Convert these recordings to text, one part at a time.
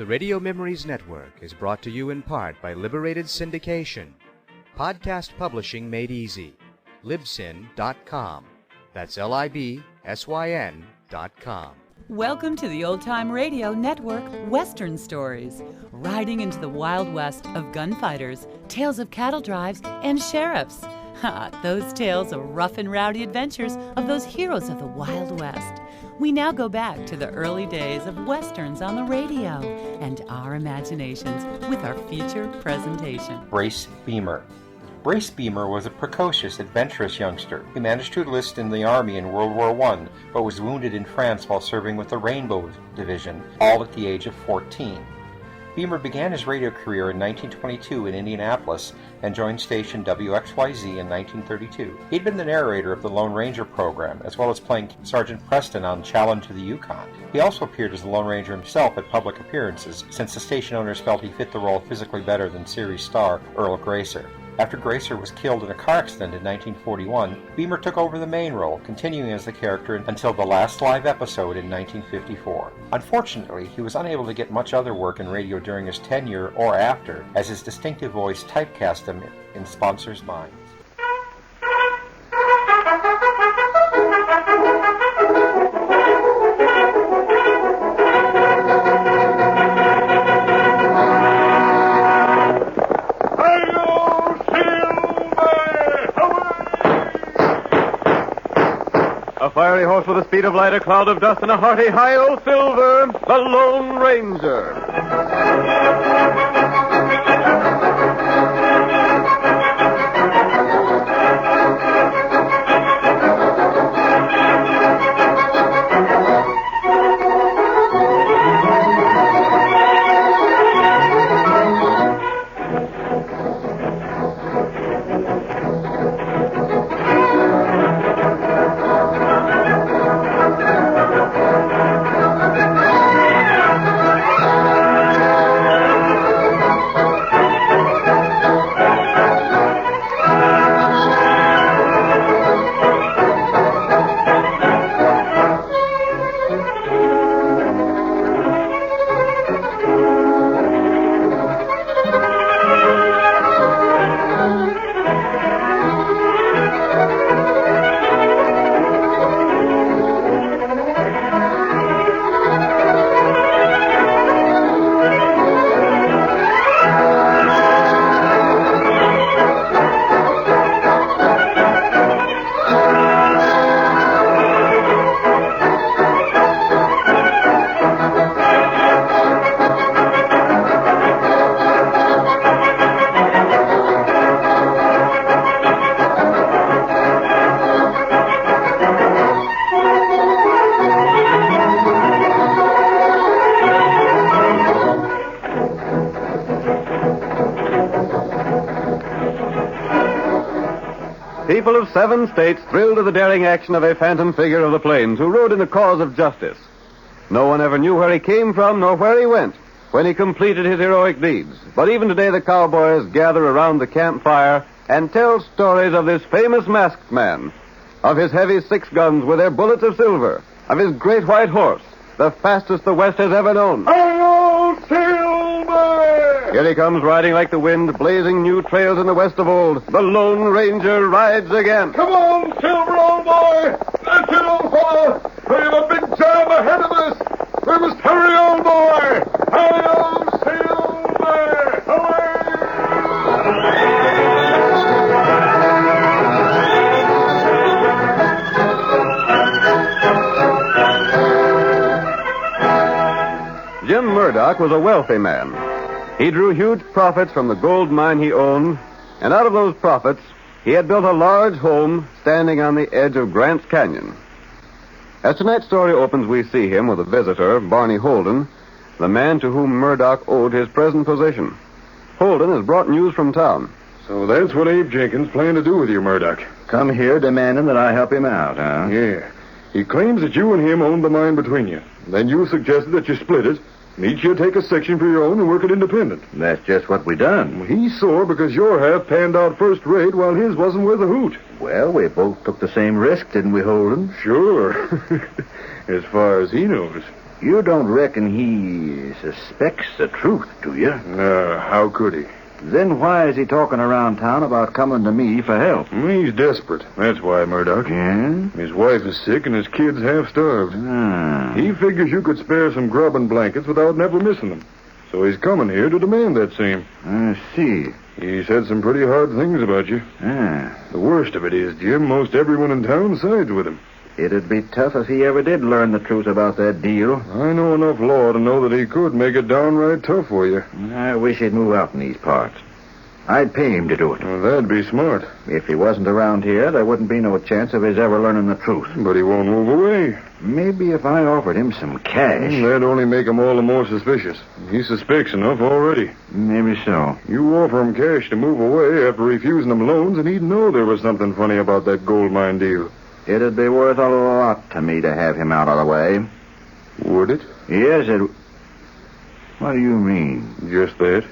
The Radio Memories Network is brought to you in part by Liberated Syndication. Podcast publishing made easy. Libsyn.com. That's Libsyn.com. Welcome to the Old Time Radio Network Western Stories, riding into the Wild West of gunfighters, tales of cattle drives, and sheriffs. Those tales of rough and rowdy adventures of those heroes of the Wild West. We now go back to the early days of Westerns on the radio and our imaginations with our feature presentation. Brace Beemer. Brace Beemer was a precocious, adventurous youngster. He managed to enlist in the Army in World War I, but was wounded in France while serving with the Rainbow Division, all at the age of 14. Beemer began his radio career in 1922 in Indianapolis and joined station WXYZ in 1932. He'd been the narrator of the Lone Ranger program, as well as playing Sergeant Preston on Challenge to the Yukon. He also appeared as the Lone Ranger himself at public appearances, since the station owners felt he fit the role physically better than series star Earl Gracer. After Gracer was killed in a car accident in 1941, Beemer took over the main role, continuing as the character until the last live episode in 1954. Unfortunately, he was unable to get much other work in radio during his tenure or after, as his distinctive voice typecast him in sponsors' minds. A fiery horse with the speed of light, a cloud of dust, and a hearty hi-yo silver, the Lone Ranger. People of 7 states thrilled to the daring action of a phantom figure of the plains who rode in the cause of justice. No one ever knew where he came from nor where he went when he completed his heroic deeds. But even today the cowboys gather around the campfire and tell stories of this famous masked man, of his heavy 6 guns with their bullets of silver, of his great white horse, the fastest the West has ever known. Hi-yo, Silver! Here he comes, riding like the wind, blazing new trails in the West of old. The Lone Ranger rides again. Come on, Silver, old boy! That's it, old fellow! We have a big jam ahead of us! We must hurry, old boy! Hi-yo, Silver! Away! Jim Murdoch was a wealthy man. He drew huge profits from the gold mine he owned, and out of those profits, he had built a large home standing on the edge of Grant's Canyon. As tonight's story opens, we see him with a visitor, Barney Holden, the man to whom Murdoch owed his present position. Holden has brought news from town. So that's what Abe Jenkins planned to do with you, Murdoch. Come here demanding that I help him out, huh? Yeah. He claims that you and him owned the mine between you. Then you suggested that you split it, and each you take a section for your own and work it independent. That's just what we done. He's sore because your half panned out first rate while his wasn't worth a hoot. Well, we both took the same risk, didn't we, Holden? Sure. As far as he knows. You don't reckon he suspects the truth, do you? How could he? Then why is he talking around town about coming to me for help? He's desperate. That's why, Murdoch. Yeah? His wife is sick and his kid's half-starved. Ah. He figures you could spare some grub and blankets without never missing them. So he's coming here to demand that same. I see. He said some pretty hard things about you. Ah. The worst of it is, Jim, most everyone in town sides with him. It'd be tough if he ever did learn the truth about that deal. I know enough law to know that he could make it downright tough for you. I wish he'd move out in these parts. I'd pay him to do it. Well, that'd be smart. If he wasn't around here, there wouldn't be no chance of his ever learning the truth. But he won't move away. Maybe if I offered him some cash. That'd only make him all the more suspicious. He suspects enough already. Maybe so. You offer him cash to move away after refusing him loans, and he'd know there was something funny about that gold mine deal. It'd be worth a lot to me to have him out of the way. Would it? Yes, it... What do you mean? Just that.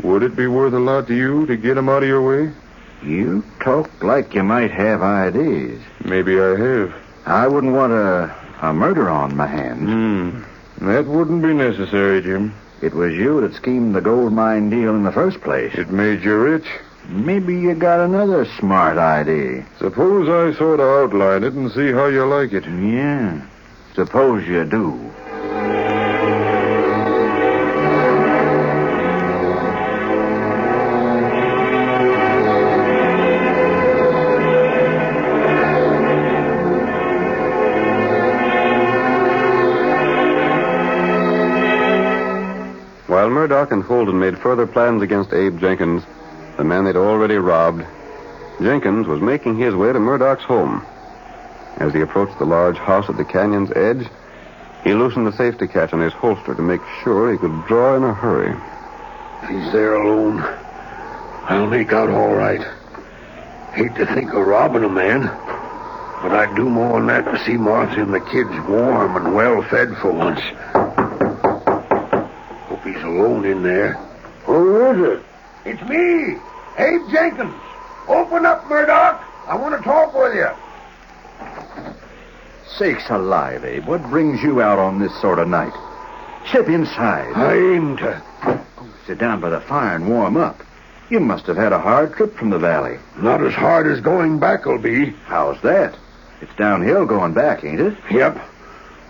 Would it be worth a lot to you to get him out of your way? You talk like you might have ideas. Maybe I have. I wouldn't want a murder on my hands. That wouldn't be necessary, Jim. It was you that schemed the gold mine deal in the first place. It made you rich. Maybe you got another smart idea. Suppose I sort of outline it and see how you like it. Yeah. Suppose you do. While Murdoch and Holden made further plans against Abe Jenkins, the man they'd already robbed, Jenkins was making his way to Murdoch's home. As he approached the large house at the canyon's edge, he loosened the safety catch on his holster to make sure he could draw in a hurry. If he's there alone, I'll make out all right. Hate to think of robbing a man, but I'd do more than that to see Martha and the kids warm and well-fed for once. Hope he's alone in there. Who is it? It's me, Abe Jenkins. Open up, Murdoch. I want to talk with you. Sakes alive, Abe. What brings you out on this sort of night? Step inside. I aim to. Sit down by the fire and warm up. You must have had a hard trip from the valley. Not as hard as going back will be. How's that? It's downhill going back, ain't it? Yep.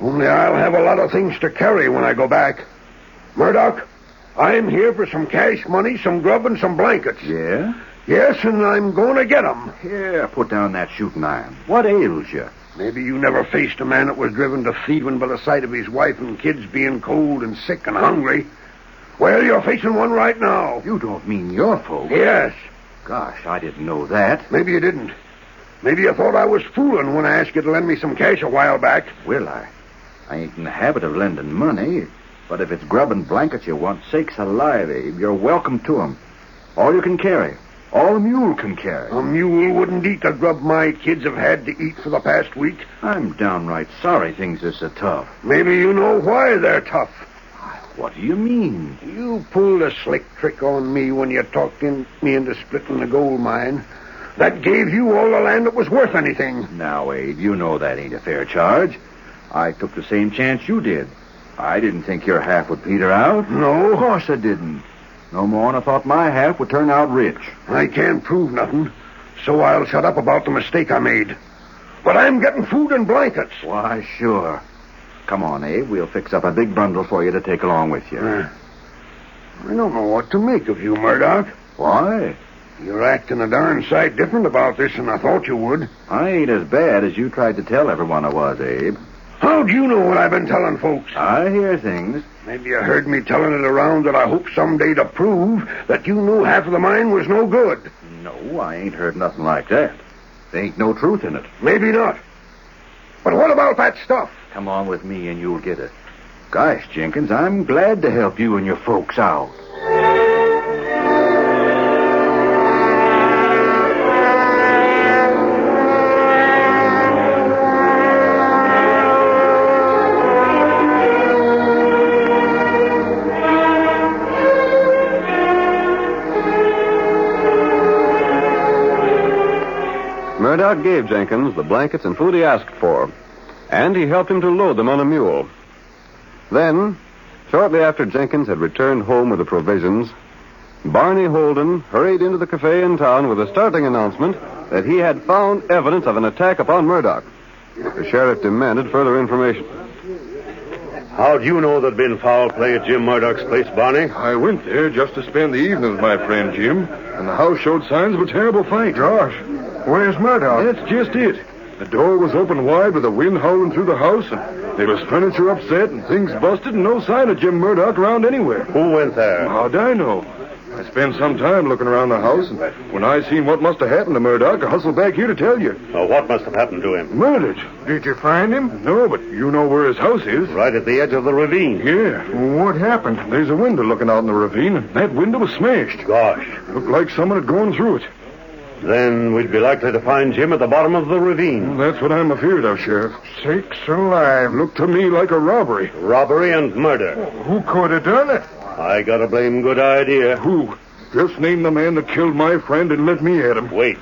Only I'll have a lot of things to carry when I go back. Murdoch, I'm here for some cash money, some grub, and some blankets. Yeah? Yes, and I'm going to get 'em. Here, put down that shooting iron. What ails you? Maybe you never faced a man that was driven to thieving by the sight of his wife and kids being cold and sick and hungry. Well, you're facing one right now. You don't mean your folks? Yes. Gosh, I didn't know that. Maybe you didn't. Maybe you thought I was fooling when I asked you to lend me some cash a while back. Well, I ain't in the habit of lending money. But if it's grub and blankets you want, sakes alive, Abe, you're welcome to 'em. All you can carry. All a mule can carry. A mule wouldn't eat the grub my kids have had to eat for the past week. I'm downright sorry things are so tough. Maybe you know why they're tough. What do you mean? You pulled a slick trick on me when you talked me into splitting the gold mine. That gave you all the land that was worth anything. Now, Abe, you know that ain't a fair charge. I took the same chance you did. I didn't think your half would peter out. No? Of course I didn't. No more than I thought my half would turn out rich. I can't prove nothing, so I'll shut up about the mistake I made. But I'm getting food and blankets. Why, sure. Come on, Abe. We'll fix up a big bundle for you to take along with you. I don't know what to make of you, Murdoch. Why? You're acting a darn sight different about this than I thought you would. I ain't as bad as you tried to tell everyone I was, Abe. How'd you know what I've been telling folks? I hear things. Maybe you heard me telling it around that I hope someday to prove that you knew half of the mine was no good. No, I ain't heard nothing like that. There ain't no truth in it. Maybe not. But what about that stuff? Come on with me and you'll get it. Gosh, Jenkins, I'm glad to help you and your folks out. Murdoch gave Jenkins the blankets and food he asked for, and he helped him to load them on a mule. Then, shortly after Jenkins had returned home with the provisions, Barney Holden hurried into the cafe in town with a startling announcement that he had found evidence of an attack upon Murdoch. The sheriff demanded further information. How'd you know there'd been foul play at Jim Murdoch's place, Barney? I went there just to spend the evening with my friend Jim, and the house showed signs of a terrible fight. Gosh, where's Murdoch? That's just it. The door was open wide with the wind howling through the house, and there was furniture upset and things busted and no sign of Jim Murdoch around anywhere. Who went there? How'd I know? I spent some time looking around the house, and when I seen what must have happened to Murdoch, I hustled back here to tell you. What must have happened to him? Murdered. Did you find him? No, but you know where his house is. Right at the edge of the ravine. Yeah. What happened? There's a window looking out in the ravine, and that window was smashed. Gosh. Looked like someone had gone through it. Then we'd be likely to find Jim at the bottom of the ravine. Well, that's what I'm afeard of, Sheriff. Sakes alive. Looked to me like a robbery. Robbery and murder. Who could have done it? I got a blame good idea. Who? Just name the man that killed my friend and let me at him. Wait.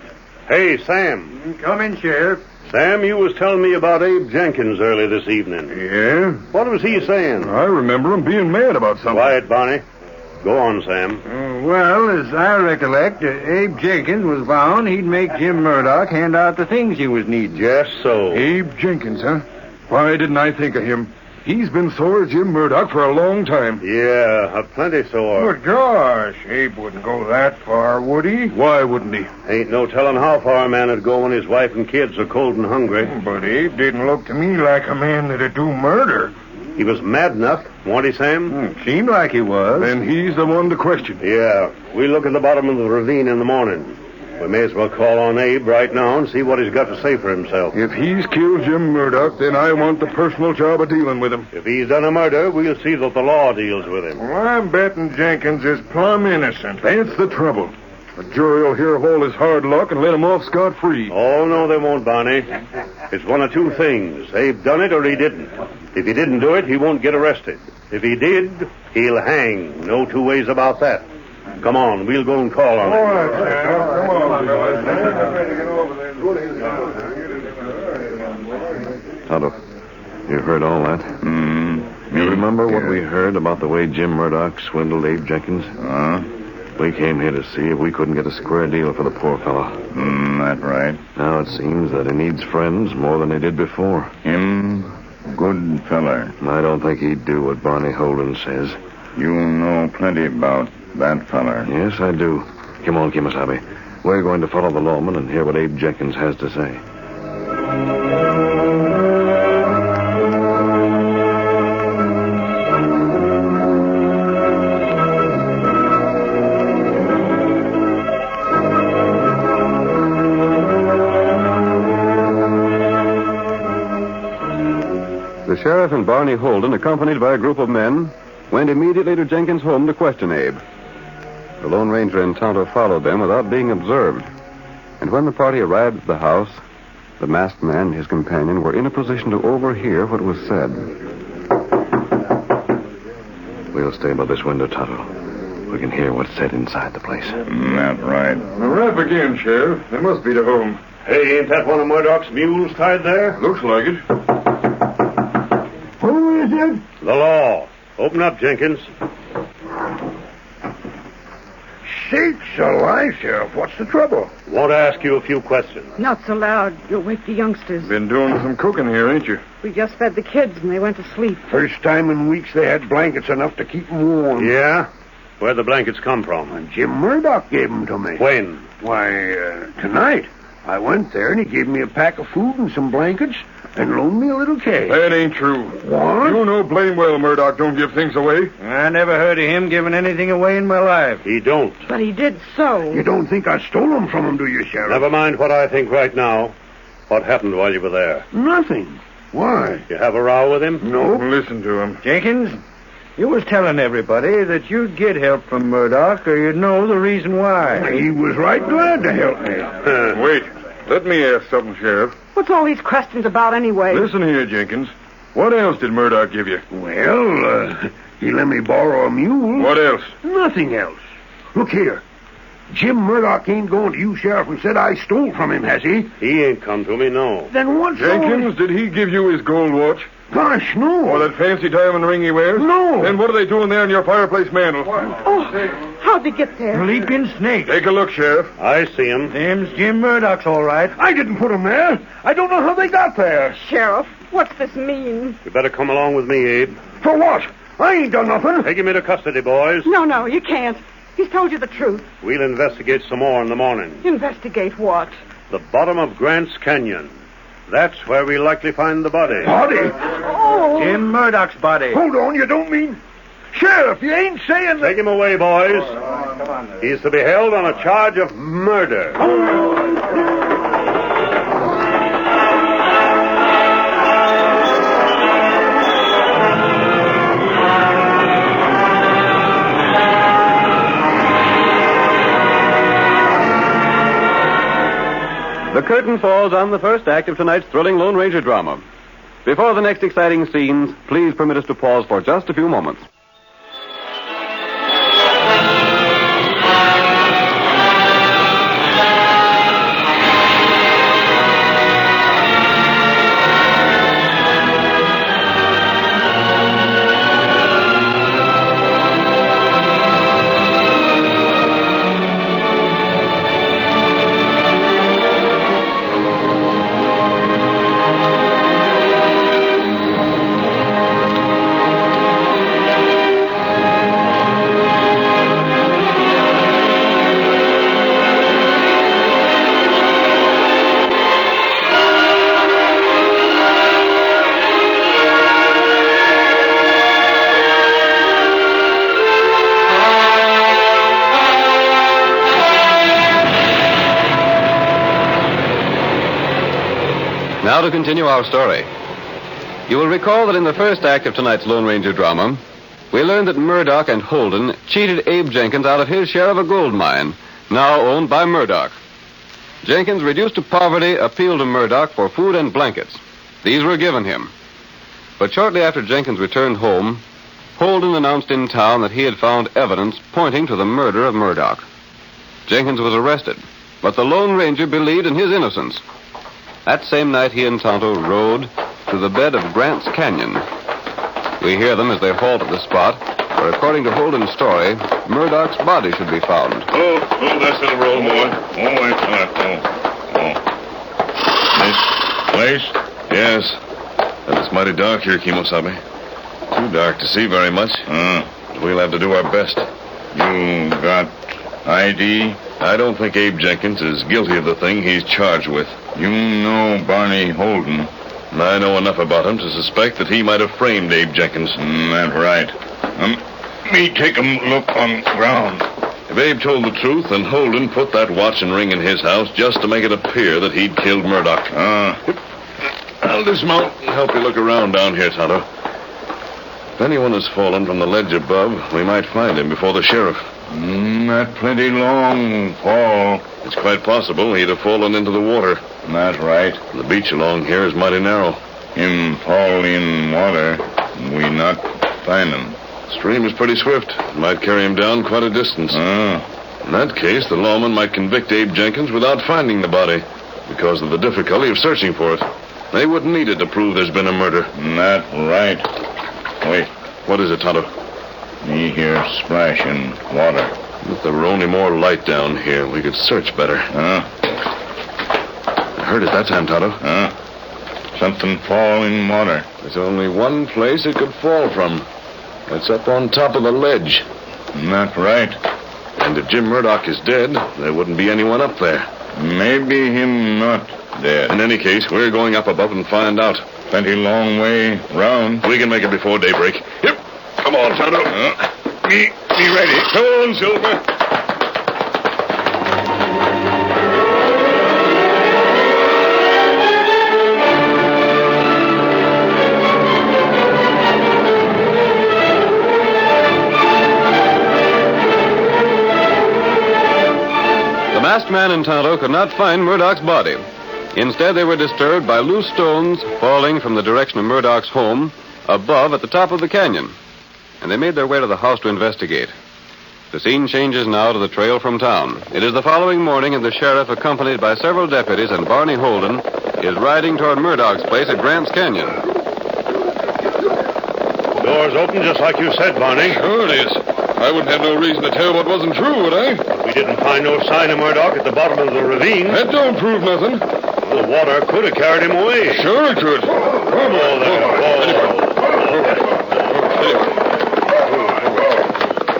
Hey, Sam. Come in, Sheriff. Sam, you was telling me about Abe Jenkins early this evening. Yeah? What was he saying? I remember him being mad about something. Quiet, Barney. Go on, Sam. Well, as I recollect, Abe Jenkins was vowing he'd make Jim Murdoch hand out the things he was needing. Just so. Abe Jenkins, huh? Why didn't I think of him? He's been sore as Jim Murdoch for a long time. Yeah, plenty sore. Good gosh, Abe wouldn't go that far, would he? Why wouldn't he? Ain't no telling how far a man would go when his wife and kids are cold and hungry. But Abe didn't look to me like a man that'd do murder. He was mad enough, wasn't he, Sam? Seemed like he was. Then he's the one to question. Yeah, we'll look at the bottom of the ravine in the morning. We may as well call on Abe right now and see what he's got to say for himself. If he's killed Jim Murdoch, then I want the personal job of dealing with him. If he's done a murder, we'll see that the law deals with him. Well, I'm betting Jenkins is plumb innocent. That's the trouble. The jury will hear of all his hard luck and let him off scot-free. Oh, no, they won't, Barney. It's one of two things. Abe done it or he didn't. If he didn't do it, he won't get arrested. If he did, he'll hang. No two ways about that. Come on, we'll go and call on him. All right, Sam. Come on, Tonto, you heard all that? You remember what we heard about the way Jim Murdoch swindled Abe Jenkins? We came here to see if we couldn't get a square deal for the poor fellow. That's right. Now it seems that he needs friends more than he did before. Him, good feller. I don't think he'd do what Barney Holden says. You know plenty about that feller. Yes, I do. Come on, Kimasabi. We're going to follow the lawman and hear what Abe Jenkins has to say. The sheriff and Barney Holden, accompanied by a group of men, went immediately to Jenkins' home to question Abe. The Lone Ranger and Tonto followed them without being observed. And when the party arrived at the house, the masked man and his companion were in a position to overhear what was said. We'll stay by this window, Tonto. We can hear what's said inside the place. That's right. Now, rap again, Sheriff. They must be to home. Hey, ain't that one of Murdoch's mules tied there? Looks like it. Who is it? The law. Open up, Jenkins. Sakes alive, Sheriff. What's the trouble? Want to ask you a few questions. Not so loud. You'll wake the youngsters. Been doing some cooking here, ain't you? We just fed the kids and they went to sleep. First time in weeks they had blankets enough to keep them warm. Yeah? Where'd the blankets come from? And Jim Murdoch gave them to me. When? Why, tonight. I went there and he gave me a pack of food and some blankets and loaned me a little cake. That ain't true. What? You know blame well Murdoch don't give things away. I never heard of him giving anything away in my life. He don't. But he did so. You don't think I stole them from him, do you, Sheriff? Never mind what I think right now. What happened while you were there? Nothing. Why? You have a row with him? No. Listen to him. Jenkins, you was telling everybody that you'd get help from Murdoch or you'd know the reason why. He was right glad to help me. Wait. Let me ask something, Sheriff. What's all these questions about anyway? Listen here, Jenkins. What else did Murdoch give you? Well, he let me borrow a mule. What else? Nothing else. Look here. Jim Murdoch ain't going to you, Sheriff, and said I stole from him, has he? He ain't come to me, no. Then what's Jenkins, did he give you his gold watch? Gosh, no. Or that fancy diamond ring he wears? No. Then what are they doing there in your fireplace mantel? Oh, how'd they get there? Leaping snake. Take a look, Sheriff. I see him. Them's Jim Murdoch's all right. I didn't put him there. I don't know how they got there. Sheriff, what's this mean? You better come along with me, Abe. For what? I ain't done nothing. Take him into custody, boys. No, you can't. He's told you the truth. We'll investigate some more in the morning. Investigate what? The bottom of Grant's Canyon. That's where we'll likely find the body. Body? Oh. Jim Murdoch's body. Hold on, you don't mean... Sheriff, you ain't saying that... Take him away, boys. He's to be held on a charge of murder. The curtain falls on the first act of tonight's thrilling Lone Ranger drama. Before the next exciting scenes, please permit us to pause for just a few moments. Now to continue our story. You will recall that in the first act of tonight's Lone Ranger drama, we learned that Murdoch and Holden cheated Abe Jenkins out of his share of a gold mine, now owned by Murdoch. Jenkins, reduced to poverty, appealed to Murdoch for food and blankets. These were given him. But shortly after Jenkins returned home, Holden announced in town that he had found evidence pointing to the murder of Murdoch. Jenkins was arrested, but the Lone Ranger believed in his innocence. That same night, he and Tonto rode to the bed of Grant's Canyon. We hear them as they halt at the spot where, according to Holden's story, Murdoch's body should be found. Oh, that's in a roll, boy. Oh, wait. This place? Yes. And it's mighty dark here, Kimosabe. Too dark to see very much. We'll have to do our best. You got ID? I don't think Abe Jenkins is guilty of the thing he's charged with. You know Barney Holden? I know enough about him to suspect that he might have framed Abe Jenkins. That's right. Me take a look on ground. If Abe told the truth, then Holden put that watch and ring in his house just to make it appear that he'd killed Murdoch. I'll dismount and help you look around down here, Tonto. If anyone has fallen from the ledge above, we might find him before the sheriff. That plenty long fall. It's quite possible he'd have fallen into the water. That's right. The beach along here is mighty narrow. Him fall in water, we not find him. The stream is pretty swift. It might carry him down quite a distance. In that case, the lawman might convict Abe Jenkins without finding the body because of the difficulty of searching for it. They wouldn't need it to prove there's been a murder. That's right. Wait. What is it, Tonto? Me hear splashing water. If there were only more light down here, we could search better. I heard it that time, Tonto. Something fall in water. There's only one place it could fall from. It's up on top of the ledge. That's right. And if Jim Murdoch is dead, there wouldn't be anyone up there. Maybe him not dead. In any case, we're going up above and find out. Plenty long way round. We can make it before daybreak. Yep. Come on, Tonto. Me ready. Come on, Silver. The masked man and Tonto could not find Murdoch's body. Instead, they were disturbed by loose stones falling from the direction of Murdoch's home above at the top of the canyon. And they made their way to the house to investigate. The scene changes now to the trail from town. It is the following morning, and the sheriff, accompanied by several deputies and Barney Holden, is riding toward Murdoch's place at Grant's Canyon. Door's open just like you said, Barney. Sure it is. I wouldn't have no reason to tell what wasn't true, would I? We didn't find no sign of Murdoch at the bottom of the ravine. That don't prove nothing. The water could have carried him away. Sure it could. Come on there.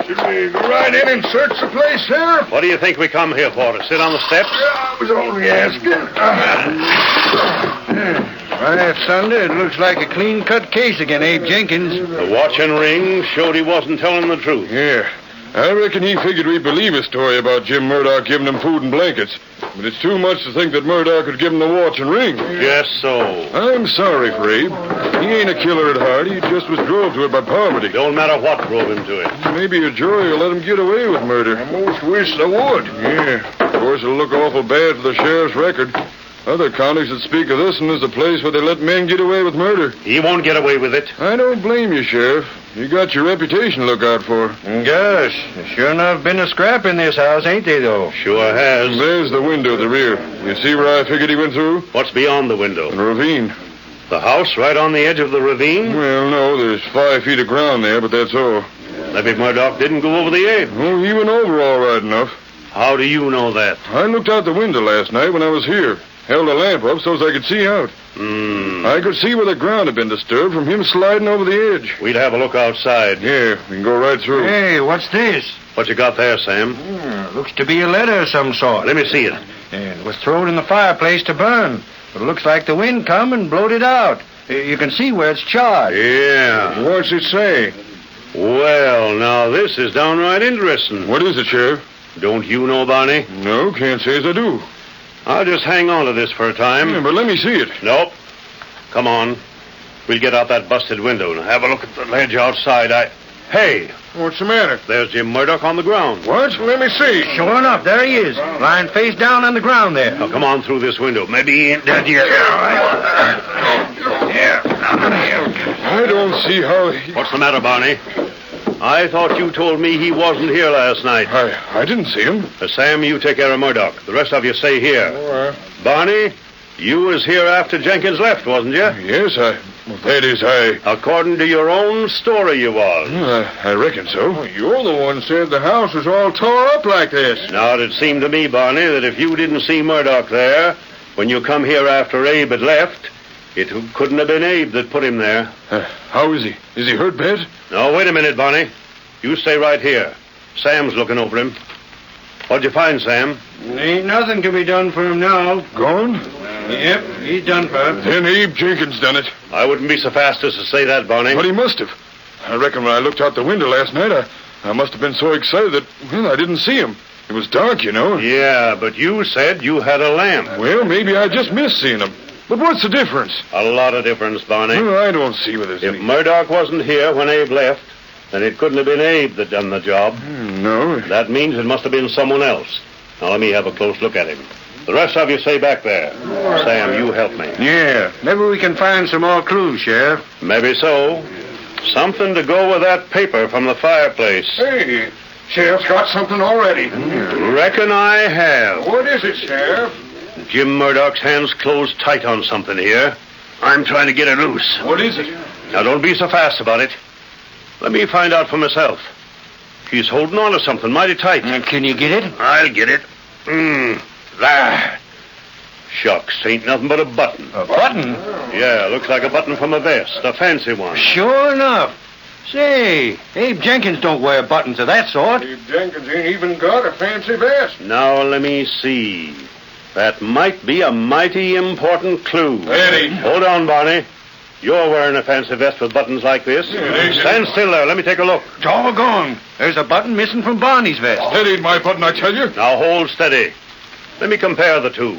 Should we go right in and search the place, Sheriff? What do you think we come here for? To sit on the steps? I was only asking. Right, Thunder, it looks like a clean-cut case again, Abe Jenkins. The watch and ring showed he wasn't telling the truth. Yeah. I reckon he figured we'd believe his story about Jim Murdoch giving him food and blankets. But it's too much to think that Murdoch would give him the watch and ring. Yes, so. I'm sorry for Abe. He ain't a killer at heart. He just was drove to it by poverty. Don't matter what drove him to it. Maybe a jury will let him get away with murder. I most wish they would. Yeah. Of course, it'll look awful bad for the sheriff's record. Other counties that speak of this one as a place where they let men get away with murder. He won't get away with it. I don't blame you, Sheriff. You got your reputation to look out for. Gosh, sure enough been a scrap in this house, ain't they, though? Sure has. There's the window at the rear. You see where I figured he went through? What's beyond the window? The ravine. The house right on the edge of the ravine? Well, no, there's 5 feet of ground there, but that's all. Maybe Murdoch didn't go over the Abe. Oh, he went over all right enough. How do you know that? I looked out the window last night when I was here. Held a lamp up so as I could see out. I could see where the ground had been disturbed from him sliding over the edge. We'd have a look outside. Yeah, we can go right through. Hey, what's this? What you got there, Sam? Looks to be a letter of some sort. Let me see it. And it was thrown in the fireplace to burn. But it looks like the wind come and blowed it out. You can see where it's charred. Yeah. What's it say? Well, now this is downright interesting. What is it, Sheriff? Don't you know, Barney? No, can't say as I do. I'll just hang on to this for a time. Yeah, but let me see it. Nope. Come on. We'll get out that busted window and have a look at the ledge outside. Hey! What's the matter? There's Jim Murdoch on the ground. What? Let me see. Sure enough, there he is, lying face down on the ground there. Now, come on through this window. Maybe he ain't dead yet. I don't see how he... What's the matter, Barney? I thought you told me he wasn't here last night. I didn't see him. Sam, you take care of Murdoch. The rest of you stay here. All right. Barney, you was here after Jenkins left, wasn't you? Yes, that is, According to your own story, you was. Well, I reckon so. Well, you're the one said the house was all tore up like this. Now, it seemed to me, Barney, that if you didn't see Murdoch there, when you come here after Abe had left, it couldn't have been Abe that put him there. How is he? Is he hurt bad? No, wait a minute, Barney. You stay right here. Sam's looking over him. What'd you find, Sam? Ain't nothing to be done for him now. Gone? Yep, he's done for. Then Abe Jenkins done it. I wouldn't be so fast as to say that, Barney. But he must have. I reckon when I looked out the window last night, I must have been so excited that, I didn't see him. It was dark, you know. Yeah, but you said you had a lamp. Well, maybe I just missed seeing him. But what's the difference? A lot of difference, Barney. Well, I don't see what there's If Murdoch wasn't here when Abe left, then it couldn't have been Abe that done the job. No. That means it must have been someone else. Now, let me have a close look at him. The rest of you stay back there. Sam, you help me. Yeah, maybe we can find some more clues, Sheriff. Maybe so. Something to go with that paper from the fireplace. Hey, Sheriff's got something already. Reckon I have. What is it, Sheriff? Jim Murdoch's hands closed tight on something here. I'm trying to get it loose. What is it? Now, don't be so fast about it. Let me find out for myself. He's holding on to something mighty tight. Can you get it? I'll get it. There. Shucks, ain't nothing but a button. A button? Yeah, looks like a button from a vest, a fancy one. Sure enough. Say, Abe Jenkins don't wear buttons of that sort. Abe Jenkins ain't even got a fancy vest. Now, let me see. That might be a mighty important clue. Eddie. Hold on, Barney. You're wearing a fancy vest with buttons like this. Stand still there. Let me take a look. Doggone. There's a button missing from Barney's vest. That ain't my button, I tell you. Now, hold steady. Let me compare the two.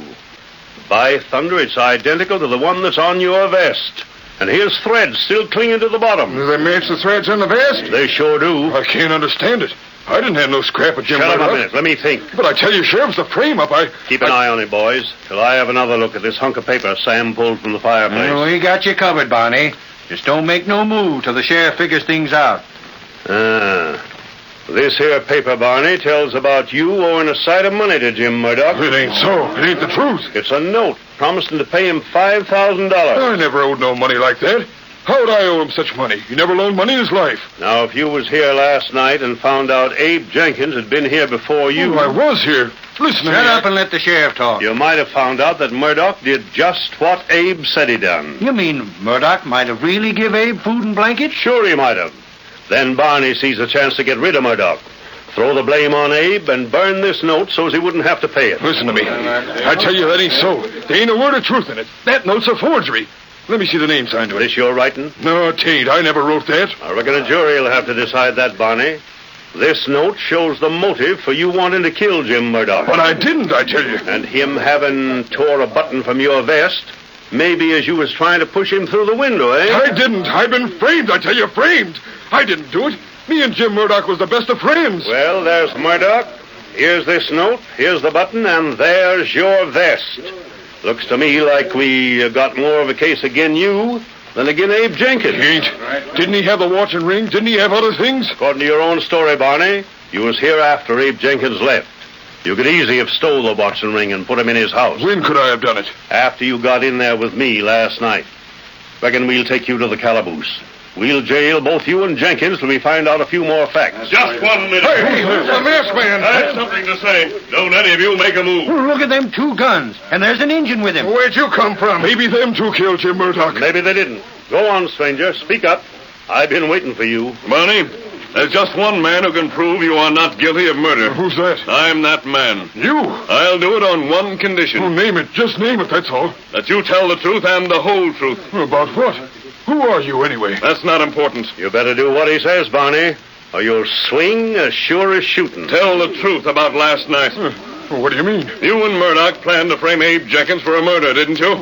By thunder, it's identical to the one that's on your vest. And here's threads still clinging to the bottom. Do they match the threads on the vest? They sure do. I can't understand it. I didn't have no scrap of Jim Shut Murdoch. up a minute. Let me think. But I tell you, Sheriff, the frame-up, Keep an eye on it, boys, till I have another look at this hunk of paper Sam pulled from the fireplace. We got you covered, Barney. Just don't make no move till the sheriff figures things out. This here paper, Barney, tells about you owing a sight of money to Jim Murdoch. It ain't so. It ain't the truth. It's a note promising to pay him $5,000. I never owed no money like that. How would I owe him such money? He never loaned money in his life. Now, if you was here last night and found out Abe Jenkins had been here before you... Oh, I was here. Listen to me. Shut up and let the sheriff talk. You might have found out that Murdoch did just what Abe said he done. You mean Murdoch might have really give Abe food and blankets? Sure he might have. Then Barney sees a chance to get rid of Murdoch. Throw the blame on Abe and burn this note so as he wouldn't have to pay it. Listen to me. I tell you, that ain't so. There ain't a word of truth in it. That note's a forgery. Let me see the name signed to it. This your writing? No, it ain't. I never wrote that. I reckon a jury will have to decide that, Barney. This note shows the motive for you wanting to kill Jim Murdoch. But I didn't, I tell you. And him having tore a button from your vest, maybe as you was trying to push him through the window, eh? I didn't. I've been framed, I tell you, framed. I didn't do it. Me and Jim Murdoch was the best of friends. Well, there's Murdoch. Here's this note. Here's the button. And there's your vest. Looks to me like we got more of a case again you than again Abe Jenkins. He ain't. Didn't he have the watch and ring? Didn't he have other things? According to your own story, Barney, you was here after Abe Jenkins left. You could easily have stole the watch and ring and put him in his house. When could I have done it? After you got in there with me last night. Reckon we'll take you to the calaboose. We'll jail both you and Jenkins till we find out a few more facts. Just 1 minute. Hey, the masked man. I have something to say. Don't any of you make a move. Look at them 2 guns, and there's an engine with him. Where'd you come from? Maybe them 2 killed Jim Murdoch. Maybe they didn't. Go on, stranger. Speak up. I've been waiting for you. Barney, there's just one man who can prove you are not guilty of murder. Who's that? I'm that man. You? I'll do it on one condition. Oh, name it. Just name it, that's all. That you tell the truth and the whole truth. About what? Who are you, anyway? That's not important. You better do what he says, Barney, or you'll swing as sure as shooting. Tell the truth about last night. What do you mean? You and Murdoch planned to frame Abe Jenkins for a murder, didn't you?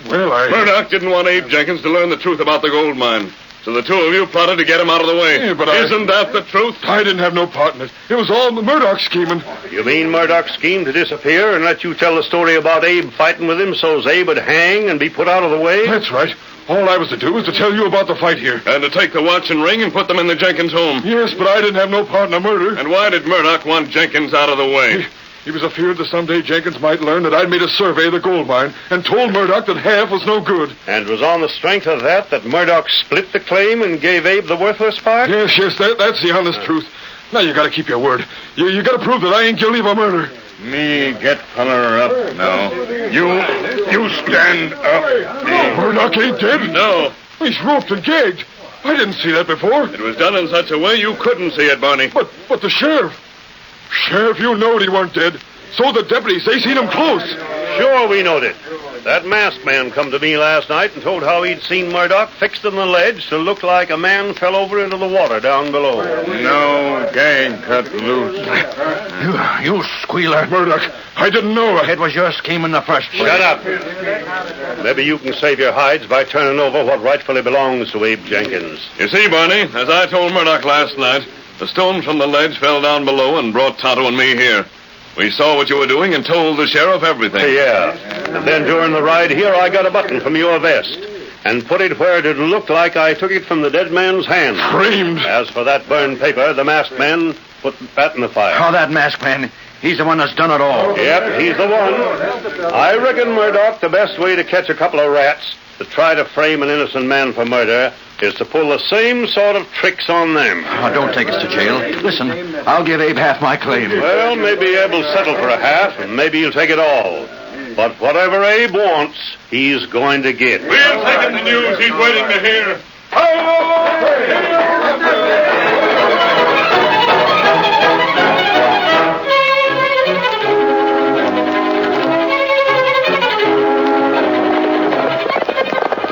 Murdoch didn't want Abe Jenkins to learn the truth about the gold mine. So the 2 of you plotted to get him out of the way. Yeah, but Isn't that the truth? I didn't have no part in it. It was all Murdoch scheming. You mean Murdoch schemed to disappear and let you tell the story about Abe fighting with him so's Abe would hang and be put out of the way? That's right. All I was to do was to tell you about the fight here. And to take the watch and ring and put them in the Jenkins home. Yes, but I didn't have no part in the murder. And why did Murdoch want Jenkins out of the way? He was afeard that someday Jenkins might learn that I'd made a survey of the gold mine and told Murdoch that half was no good. And it was on the strength of that Murdoch split the claim and gave Abe the worthless part? Yes, that's the honest truth. Now you gotta keep your word. You gotta prove that I ain't guilty of a murder. Me get feller up now. You stand up. Murdoch ain't dead? No. He's roped and gagged. I didn't see that before. It was done in such a way you couldn't see it, Barney. But the sheriff. Sheriff, you knowed he weren't dead. So the deputies, they seen him close. Sure, we knowed it. That masked man come to me last night and told how he'd seen Murdoch fixed in the ledge to look like a man fell over into the water down below. No gang cut loose. You squealer. Murdoch, I didn't know. It was your scheme in the first place. Shut up. Maybe you can save your hides by turning over what rightfully belongs to Abe Jenkins. You see, Barney, as I told Murdoch last night, the stone from the ledge fell down below and brought Tonto and me here. We saw what you were doing and told the sheriff everything. Yeah. And then during the ride here, I got a button from your vest and put it where it looked like I took it from the dead man's hand. Framed. As for that burned paper, the masked man put that in the fire. Oh, that masked man. He's the one that's done it all. Yep, he's the one. I reckon, Murdoch, the best way to catch a couple of rats that try to frame an innocent man for murder is to pull the same sort of tricks on them. Oh, don't take us to jail. Listen, I'll give Abe half my claim. Well, maybe Abe will settle for a half, and maybe he'll take it all. But whatever Abe wants, he's going to get. We'll take him the news he's waiting to hear.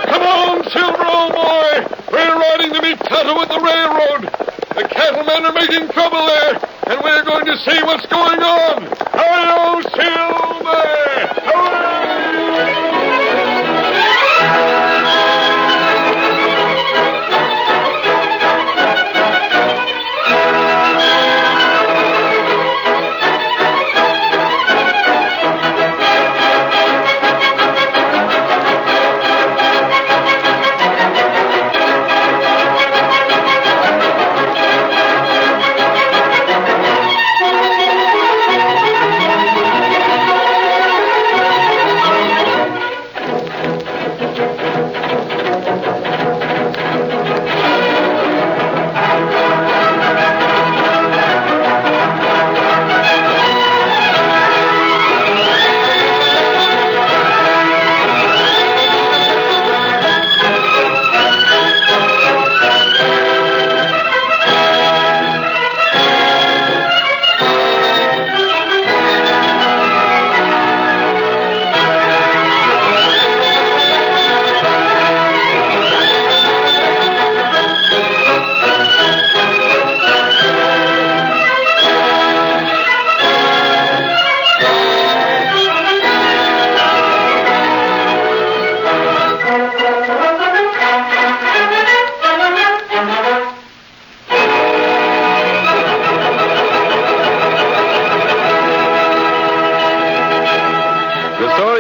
Come on, Silver, old boy. We're riding to meet Tonto at the railroad. The cattlemen are making trouble there, and we're going to see what's going on. Hi-yo, Silver! Hooray!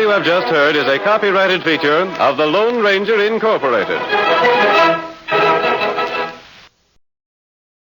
you have just heard is a copyrighted feature of the Lone Ranger Incorporated.